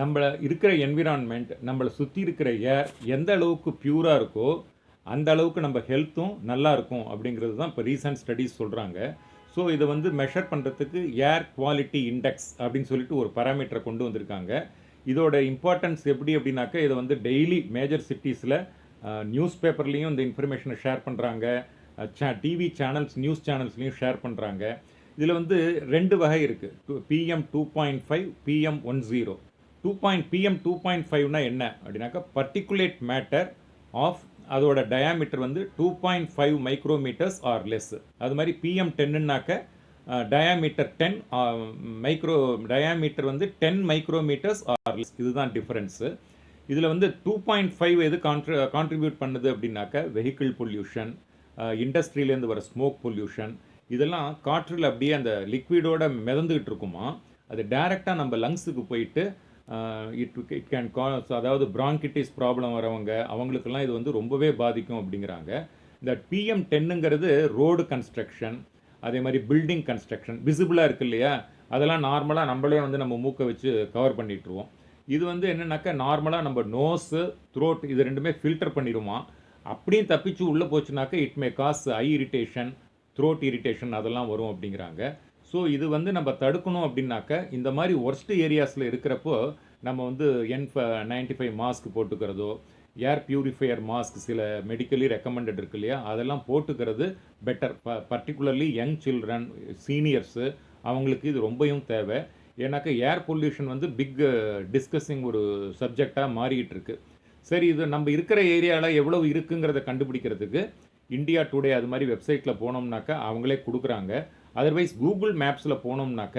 நம்மள இருக்கிற என்விரான்மெண்ட், நம்மள சுற்றி இருக்கிற ஏர் எந்த அளவுக்கு பியூராக இருக்கோ அந்த அளவுக்கு நம்ம ஹெல்த்தும் நல்லா இருக்கும் அப்படிங்கிறது தான் இப்போ ரீசன்ட் ஸ்டடீஸ் சொல்கிறாங்க. ஸோ இதை வந்து மெஷர் பண்ணுறதுக்கு ஏர் குவாலிட்டி இண்டெக்ஸ் அப்படின்னு சொல்லிட்டு ஒரு பராமீட்டரை கொண்டு வந்திருக்காங்க. இதோட இம்பார்ட்டன்ஸ் எப்படி அப்படின்னாக்கா, இதை வந்து டெய்லி மேஜர் சிட்டிஸில் நியூஸ் பேப்பர்லேயும் இந்த இன்ஃபர்மேஷனை ஷேர் பண்ணுறாங்க, டிவி சேனல்ஸ் நியூஸ் சேனல்ஸ்லேயும் ஷேர் பண்ணுறாங்க. இதில் வந்து 2 வகை இருக்குது, PM 2.5, PM 10. PM 2.5னா என்ன அப்படின்னாக்கா, பர்டிகுலேட் மேட்டர் ஆஃப் அதோட டயாமீட்டர் வந்து 2.5 மைக்ரோமீட்டர்ஸ் ஆர் லெஸ். அது மாதிரி PM 10னாக்க டயாமீட்டர் 10 டயாமீட்டர் வந்து 10 மைக்ரோமீட்டர்ஸ் ஆர் லெஸ். இதுதான் டிஃப்ரென்ஸு. இதில் வந்து 2.5 எது கான்ட்ரிபியூட் பண்ணுது அப்படின்னாக்க, வெஹிக்கிள் பொல்யூஷன், இண்டஸ்ட்ரியிலேருந்து வர ஸ்மோக் பொல்யூஷன், இதெல்லாம் காற்றில் அப்படியே அந்த லிக்விடோட மிதந்துக்கிட்டு இருக்குமா, அது டைரெக்டாக நம்ம லங்ஸுக்கு போயிட்டு இட் கேன் காஸ், அதாவது பிராங்கிட்டிஸ் ப்ராப்ளம் வரவங்க அவங்களுக்கெல்லாம் இது வந்து ரொம்பவே பாதிக்கும் அப்படிங்கிறாங்க. இந்த PM 10ங்கிறது ரோடு கன்ஸ்ட்ரக்ஷன், அதே மாதிரி பில்டிங் கன்ஸ்ட்ரக்ஷன், விசிபிளாக இருக்குது இல்லையா, அதெல்லாம் நார்மலாக நம்மளே வந்து நம்ம மூக்கை வச்சு கவர் பண்ணிட்டுருவோம். இது வந்து என்னென்னாக்கா, நார்மலாக நம்ம நோஸு, த்ரோட் இது ரெண்டுமே ஃபில்டர் பண்ணிடுமா. அப்படியும் தப்பிச்சு உள்ளே போச்சுனாக்கா it may cause eye irritation, throat irritation அதெல்லாம் வரும் அப்படிங்கிறாங்க. ஸோ இது வந்து நம்ம தடுக்கணும் அப்படின்னாக்க, இந்த மாதிரி ஒர்ஸ்ட் ஏரியாஸில் இருக்கிறப்போ நம்ம வந்து N95 மாஸ்க் போட்டுக்கிறதோ, ஏர் பியூரிஃபையர் மாஸ்க் சில மெடிக்கலி ரெக்கமெண்டட் இருக்கு இல்லையா, அதெல்லாம் போட்டுக்கிறது better. Particularly young children, seniors, அவங்களுக்கு இது ரொம்பவும் தேவை. ஏன்னாக்கா ஏர் பொல்யூஷன் வந்து பிக் டிஸ்கஸிங் ஒரு சப்ஜெக்டாக மாறிக்கிட்டு இருக்கு. சரி, இது நம்ம இருக்கிற ஏரியாவில் எவ்வளவு இருக்குங்கிறத கண்டுபிடிக்கிறதுக்கு இந்தியா டுடே அது மாதிரி வெப்சைட்டில் போனோம்னாக்கா அவங்களே கொடுக்குறாங்க. அதர்வைஸ் கூகுள் மேப்ஸில் போனோம்னாக்க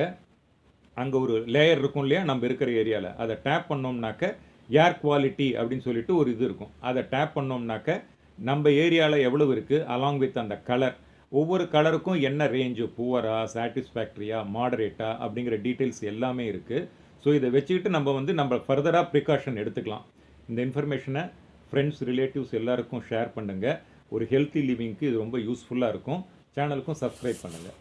அங்கே ஒரு லேயர் இருக்கும் இல்லையா நம்ம இருக்கிற ஏரியாவில், அதை டேப் பண்ணோம்னாக்க ஏர் குவாலிட்டி அப்படின்னு சொல்லிட்டு ஒரு இது இருக்கும். அதை டேப் பண்ணோம்னாக்க நம்ம ஏரியாவில் எவ்வளவு இருக்குது அலாங் வித் அந்த கலர், ஒவ்வொரு கலருக்கும் என்ன ரேஞ்சு, புவரா, சாட்டிஸ்ஃபேக்ட்ரியா, மாடரேட்டா அப்படிங்கிற டீட்டெயில்ஸ் எல்லாமே இருக்குது. ஸோ இதை வச்சுக்கிட்டு நம்ம வந்து நம்ம ஃபர்தராக ப்ரிகாஷன் எடுத்துக்கலாம். இந்த இன்ஃபர்மேஷனை ஃப்ரெண்ட்ஸ், ரிலேட்டிவ்ஸ் எல்லாருக்கும் ஷேர் பண்ணுங்கள். ஒரு ஹெல்த்தி லிவிங்க்கு இது ரொம்ப யூஸ்ஃபுல்லாக இருக்கும். சேனலுக்கும் சப்ஸ்கிரைப் பண்ணுங்கள்.